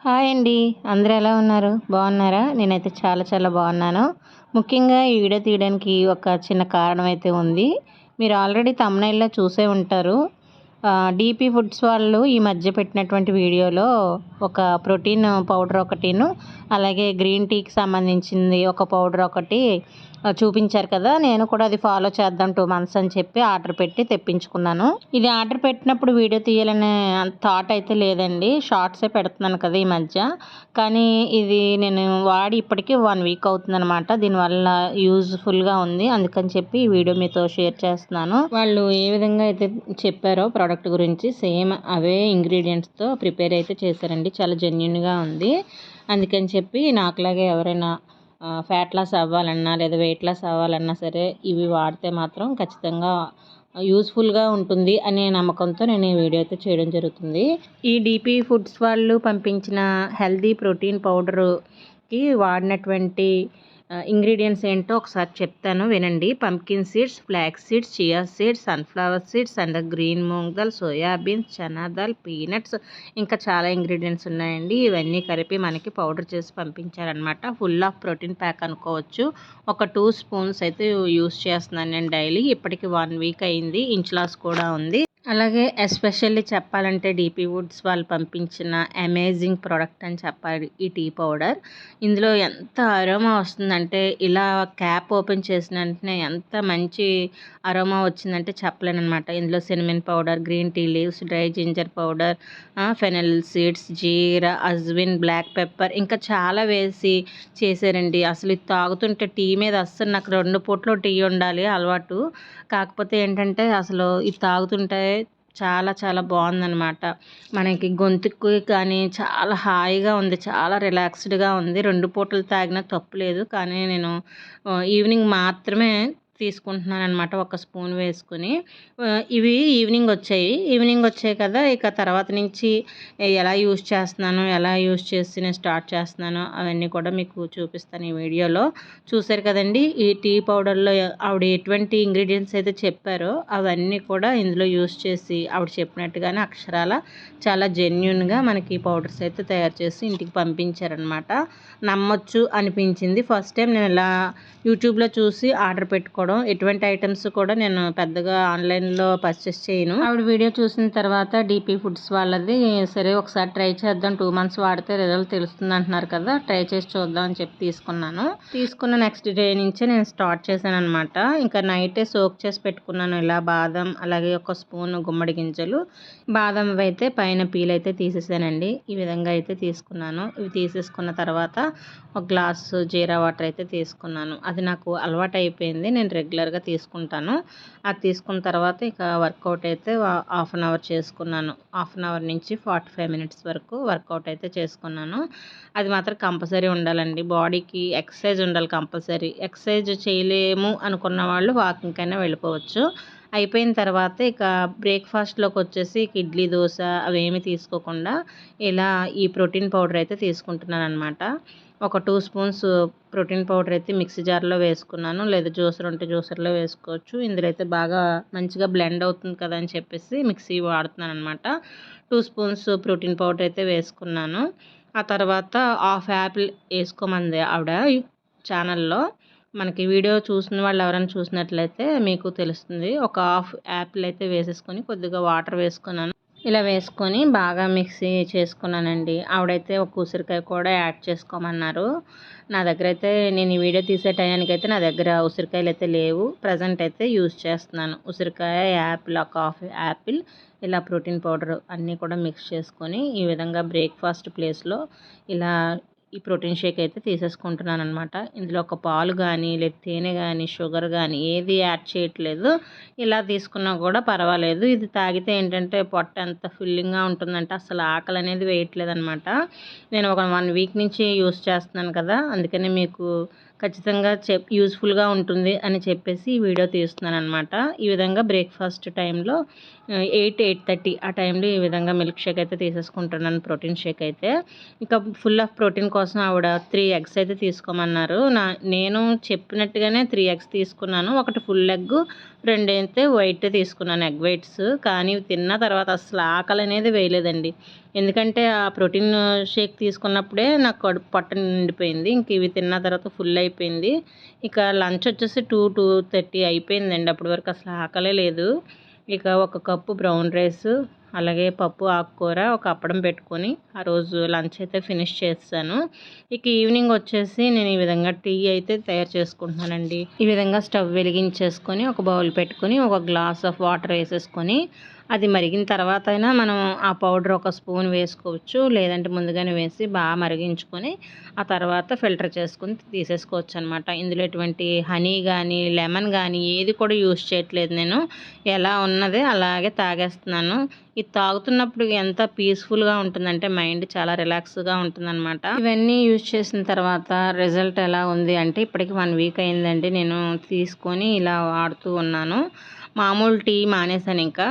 Hi అండి. అందరూ ఎలా ఉన్నారు? బాగున్నారా? నేనైతే చాలా బాగున్నాను. ముఖ్యంగా ఈ వీడియో తీయడానికి ఒక చిన్న కారణం అయితే ఉంది. మీరు ఆల్రెడీ థంబ్‌నెయిల్‌లో చూసే ఉంటారు. డీపీ ఫుడ్స్ వాళ్ళు ఈ మధ్య పెట్టినటువంటి వీడియోలో ఒక ప్రోటీన్ పౌడర్ ఒకటిను, అలాగే గ్రీన్ టీకి సంబంధించింది ఒక పౌడర్ ఒకటి చూపించారు కదా. నేను కూడా అది ఫాలో చేద్దాం 2 మంత్స్ అని చెప్పి ఆర్డర్ పెట్టి తెప్పించుకున్నాను. ఇది ఆర్డర్ పెట్టినప్పుడు వీడియో తీయాలనే థాట్ అయితే లేదండి. షార్ట్సే పెడుతున్నాను కదా ఈ మధ్య. కానీ ఇది నేను వాడి ఇప్పటికీ 1 వీక్ అవుతుందనమాట. దీనివల్ల యూజ్ఫుల్గా ఉంది. అందుకని చెప్పి ఈ వీడియో మీతో షేర్ చేస్తున్నాను. వాళ్ళు ఏ విధంగా అయితే చెప్పారో ప్రోడక్ట్ గురించి సేమ్ అవే ఇంగ్రీడియంట్స్తో ప్రిపేర్ అయితే చేశారండి. చాలా జెన్యున్గా ఉంది. అందుకని చెప్పి నాకులాగే ఎవరైనా ఫ్యాట్ లాస్ అవ్వాలన్నా లేదా వెయిట్ లాస్ అవ్వాలన్నా సరే ఇవి వాడితే మాత్రం ఖచ్చితంగా యూస్ఫుల్గా ఉంటుంది అనే నమ్మకంతో నేను ఈ వీడియో అయితే చేయడం జరుగుతుంది. ఈ డీపీ ఫుడ్స్ వాళ్ళు పంపించిన హెల్దీ ప్రోటీన్ పౌడర్కి వాడినటువంటి ఇంగ్రీడియంట్స్ ఏంటో ఒకసారి చెప్తాను వినండి. Pumpkin seeds, flax seeds, chia seeds, sunflower seeds and green moong dal, soybeans, chana dal, peanuts, ఇంకా చాలా ఇంగ్రీడియంట్స్ ఉన్నాయండి. ఇవన్నీ కలిపి మనకి పౌడర్ చేసి పంపించారనమాట. ఫుల్ ఆఫ్ ప్రోటీన్ ప్యాక్ అనుకోవచ్చు. ఒక 2 స్పూన్స్ అయితే యూస్ చేస్తున్నాను నేను డైలీ. ఇప్పటికి 1 వీక్ అయింది. ఇంచ్ లాస్ కూడా ఉంది. అలాగే ఎస్పెషల్లీ చెప్పాలంటే డీపీ వుడ్స్ వాళ్ళు పంపించిన అమేజింగ్ ప్రోడక్ట్ అని చెప్పాలి ఈ టీ పౌడర్. ఇందులో ఎంత అరోమా వస్తుందంటే ఇలా క్యాప్ ఓపెన్ చేసిన వెంటనే ఎంత మంచి అరోమా వచ్చిందంటే చెప్పలేనమాట. ఇందులో cinnamon powder, green tea leaves, dry ginger powder, fennel seeds, జీరా, అజ్విన్, బ్లాక్ పెప్పర్ ఇంకా చాలా వేసి చేశారండి. అసలు ఇది తాగుతుంటే టీ మీద అస్సలు నాకు 2 పూటలు టీ ఉండాలి అలవాటు. కాకపోతే ఏంటంటే అసలు ఇది తాగుతుంటే చాలా బాగుందనమాట. మనకి గొంతుకు కానీ చాలా హాయిగా ఉంది. చాలా రిలాక్స్డ్గా ఉంది. 2 పూటలు తాగినా తప్పులేదు. కానీ నేను ఈవినింగ్ మాత్రమే తీసుకుంటున్నాను అనమాట. ఒక స్పూన్ వేసుకుని. ఇవి ఈవినింగ్ వచ్చాయి కదా. ఇక తర్వాత నుంచి ఎలా యూజ్ చేస్తున్నాను, ఎలా యూజ్ చేసి నేను స్టార్ట్ చేస్తున్నాను అవన్నీ కూడా మీకు చూపిస్తాను ఈ వీడియోలో. చూసారు కదండి ఈ టీ పౌడర్లో ఆవిడ ఎటువంటి ఇంగ్రీడియంట్స్ అయితే చెప్పారో అవన్నీ కూడా ఇందులో యూజ్ చేసి ఆవిడ చెప్పినట్టుగానే అక్షరాల చాలా జెన్యున్గా మనకి పౌడర్స్ అయితే తయారు చేసి ఇంటికి పంపించారనమాట. నమ్మొచ్చు అనిపించింది. ఫస్ట్ టైం నేను ఇలా యూట్యూబ్లో చూసి ఆర్డర్ పెట్టుకోవడం. ఎటువంటి ఐటమ్స్ కూడా నేను పెద్దగా ఆన్లైన్లో పర్చేస్ చేయను. ఆవిడ వీడియో చూసిన తర్వాత డీపీ ఫుడ్స్ వాళ్ళది సరే ఒకసారి ట్రై చేద్దాం, 2 మంత్స్ వాడితే రిజల్ట్ తెలుస్తుంది అంటున్నారు కదా, ట్రై చేసి చూద్దాం అని చెప్పి తీసుకున్న నెక్స్ట్ డే నుంచే నేను స్టార్ట్ చేశాను అనమాట. ఇంకా నైటే సోక్ చేసి పెట్టుకున్నాను. ఇలా బాదం, అలాగే ఒక స్పూన్ గుమ్మడి గింజలు, బాదం అయితే పైన పీల్ అయితే తీసేసానండి. ఈ విధంగా అయితే తీసుకున్నాను. ఇవి తీసేసుకున్న తర్వాత ఒక గ్లాసు జీరా వాటర్ అయితే తీసుకున్నాను. అది నాకు అలవాటు అయిపోయింది. నేను రెగ్యులర్గా తీసుకుంటాను. అది తీసుకున్న తర్వాత ఇక వర్కౌట్ అయితే 1/2 అన్ అవర్ చేసుకున్నాను. 1/2 అన్ అవర్ నుంచి 45 మినిట్స్ వరకు వర్కౌట్ అయితే చేసుకున్నాను. అది మాత్రం కంపల్సరీ ఉండాలండి. బాడీకి ఎక్సర్సైజ్ ఉండాలి కంపల్సరీ. ఎక్సర్సైజ్ చేయలేము అనుకున్న వాళ్ళు వాకింగ్ అయినా వెళ్ళిపోవచ్చు. అయిపోయిన తర్వాత ఇక బ్రేక్ఫాస్ట్లోకి వచ్చేసి ఇడ్లీ, దోశ అవేమి తీసుకోకుండా ఇలా ఈ ప్రోటీన్ పౌడర్ అయితే తీసుకుంటున్నాను అనమాట. ఒక 2 స్పూన్స్ ప్రోటీన్ పౌడర్ అయితే మిక్సీ జార్లో వేసుకున్నాను. లేదా జ్యూసర్ ఉంటే జ్యూసర్లో వేసుకోవచ్చు. ఇందులో అయితే బాగా మంచిగా బ్లెండ్ అవుతుంది కదా అని చెప్పేసి మిక్సీ వాడుతున్నాను అనమాట. 2 స్పూన్స్ ప్రోటీన్ పౌడర్ అయితే వేసుకున్నాను. ఆ తర్వాత హాఫ్ యాపిల్ వేసుకోమంది ఆవిడ ఛానల్లో. మనకి వీడియో చూసిన వాళ్ళు ఎవరైనా చూసినట్లయితే మీకు తెలుస్తుంది. ఒక హాఫ్ యాపిల్ అయితే వేసేసుకొని కొద్దిగా వాటర్ వేసుకున్నాను. ఇలా వేసుకొని బాగా మిక్సీ చేసుకున్నానండి. ఆవిడైతే ఒక ఉసిరికాయ కూడా యాడ్ చేసుకోమన్నారు. నా దగ్గర అయితే నేను ఈ వీడియో తీసే టయానికైతే నా దగ్గర ఉసిరికాయలు అయితే లేవు. ప్రజెంట్ అయితే యూజ్ చేస్తున్నాను ఉసిరికాయ, యాపిల్, ఒక హాఫ్ యాపిల్, ఇలా ప్రోటీన్ పౌడర్ అన్నీ కూడా మిక్స్ చేసుకొని ఈ విధంగా బ్రేక్ఫాస్ట్ ప్లేస్లో ఇలా ఈ ప్రోటీన్ షేక్ అయితే తీసేసుకుంటున్నాను అనమాట. ఇందులో ఒక పాలు కానీ లేదా తేనె కానీ షుగర్ కానీ ఏది యాడ్ చేయట్లేదు. ఇలా తీసుకున్నా కూడా పర్వాలేదు. ఇది తాగితే ఏంటంటే పొట్ట ఎంత ఫిల్లింగ్గా ఉంటుందంటే అసలు ఆకలి అనేది వేయట్లేదు అనమాట. నేను ఒక 1 వీక్ నుంచి యూస్ చేస్తున్నాను కదా, అందుకని మీకు ఖచ్చితంగా యూస్ఫుల్గా ఉంటుంది అని చెప్పేసి ఈ వీడియో తీస్తున్నాను అనమాట. ఈ విధంగా బ్రేక్ఫాస్ట్ టైంలో 8:30 ఆ టైంలో ఈ విధంగా మిల్క్ షేక్ అయితే తీసేసుకుంటున్నాను, ప్రోటీన్ షేక్ అయితే. ఇంకా ఫుల్ ఆఫ్ ప్రోటీన్ కోసం ఆవిడ 3 ఎగ్స్ అయితే తీసుకోమన్నారు. నేను చెప్పినట్టుగానే 3 ఎగ్స్ తీసుకున్నాను. ఒకటి ఫుల్ ఎగ్, 2 అయితే వైట్ తీసుకున్నాను, ఎగ్ వైట్స్. కానీ ఇవి తిన్న తర్వాత అసలు ఆకలి అనేది వేయలేదండి. ఎందుకంటే ఆ ప్రోటీన్ షేక్ తీసుకున్నప్పుడే నాకు పొట్ట నిండిపోయింది. ఇంక ఇవి తిన్న తర్వాత ఫుల్ అయిపోయింది. ఇక లంచ్ వచ్చేసి 2-2:30 అయిపోయిందండి. అప్పటి వరకు అసలు ఆకలే లేదు. ఇక ఒక కప్పు బ్రౌన్ రైస్, అలాగే పప్పు, ఆకుకూర, ఒక అప్పడం పెట్టుకొని ఆ రోజు లంచ్ అయితే ఫినిష్ చేస్తాను. ఇక ఈవినింగ్ వచ్చేసి నేను ఈ విధంగా టీ అయితే తయారు చేసుకుంటున్నానండి. ఈ విధంగా స్టవ్ వెలిగించేసుకొని ఒక బౌల్ పెట్టుకొని ఒక గ్లాస్ ఆఫ్ వాటర్ వేసేసుకొని అది మరిగిన తర్వాత అయినా మనం ఆ పౌడర్ ఒక స్పూన్ వేసుకోవచ్చు, లేదంటే ముందుగానే వేసి బాగా మరిగించుకొని ఆ తర్వాత ఫిల్టర్ చేసుకొని తీసేసుకోవచ్చు అనమాట. ఇందులో ఎటువంటి హనీ కానీ లెమన్ కానీ ఏది కూడా యూస్ చేయట్లేదు నేను. ఎలా ఉన్నదే అలాగే తాగేస్తున్నాను. ఇది తాగుతున్నప్పుడు ఎంత పీస్ఫుల్గా ఉంటుందంటే మైండ్ చాలా రిలాక్స్గా ఉంటుందన్నమాట. ఇవన్నీ యూజ్ చేసిన తర్వాత రిజల్ట్ ఎలా ఉంది అంటే ఇప్పటికి 1 వీక్ అయిందండి నేను తీసుకొని ఇలా వాడుతూ ఉన్నాను. మామూలు టీ మానేశాను ఇంకా.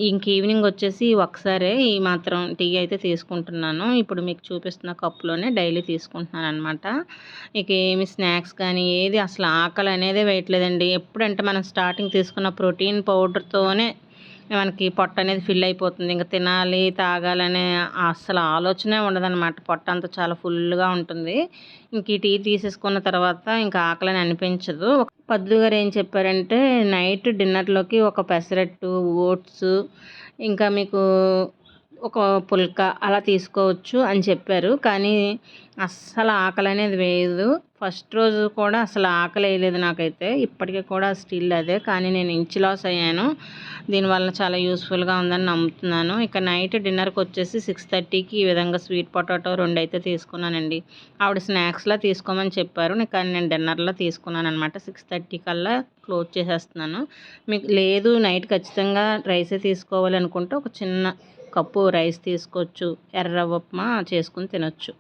ఇంక ఈవినింగ్ వచ్చేసి ఒకసారే ఈ మాత్రం టీ అయితే తీసుకుంటున్నాను. ఇప్పుడు మీకు చూపిస్తున్న కప్పులోనే డైలీ తీసుకుంటున్నాను అనమాట. ఇక ఏమి స్నాక్స్ కానీ ఏది అసలు ఆకలి అనేదే వేయట్లేదండి. ఎప్పుడంటే మనం స్టార్టింగ్ తీసుకున్న ప్రోటీన్ పౌడర్తోనే మనకి పొట్ట అనేది ఫిల్ అయిపోతుంది. ఇంకా తినాలి తాగాలనే అస్సలు ఆలోచనే ఉండదన్నమాట. పొట్ట అంతా చాలా ఫుల్గా ఉంటుంది. ఇంక ఈ టీ తీసేసుకున్న తర్వాత ఇంకా ఆకలని అనిపించదు. పద్దు గారు ఏం చెప్పారంటే నైట్ డిన్నర్లోకి ఒక పెసరట్టు, ఓట్స్, ఇంకా మీకు ఒక పుల్క అలా తీసుకోవచ్చు అని చెప్పారు. కానీ అస్సలు ఆకలి అనేది వేయదు. ఫస్ట్ రోజు కూడా అసలు ఆకలి వేయలేదు నాకైతే. ఇప్పటికీ కూడా స్టిల్ అదే. కానీ నేను ఇంచ్ లాస్ అయ్యాను. దీనివల్ల చాలా యూస్ఫుల్గా ఉందని నమ్ముతున్నాను. ఇక నైట్ డిన్నర్కి వచ్చేసి 6:30కి ఈ విధంగా స్వీట్ పొటాటో 2 అయితే తీసుకున్నానండి. ఆవిడ స్నాక్స్లా తీసుకోమని చెప్పారు, కానీ నేను డిన్నర్లో తీసుకున్నాను అనమాట. 6:30 కల్లా క్లోజ్ చేసేస్తున్నాను. మీకు లేదు నైట్ ఖచ్చితంగా రైసే తీసుకోవాలనుకుంటే ఒక చిన్న కప్పు రైస్ తీసుకోవచ్చు, ఎర్ర రవ్వ ఉప్మా చేసుకుని తినొచ్చు.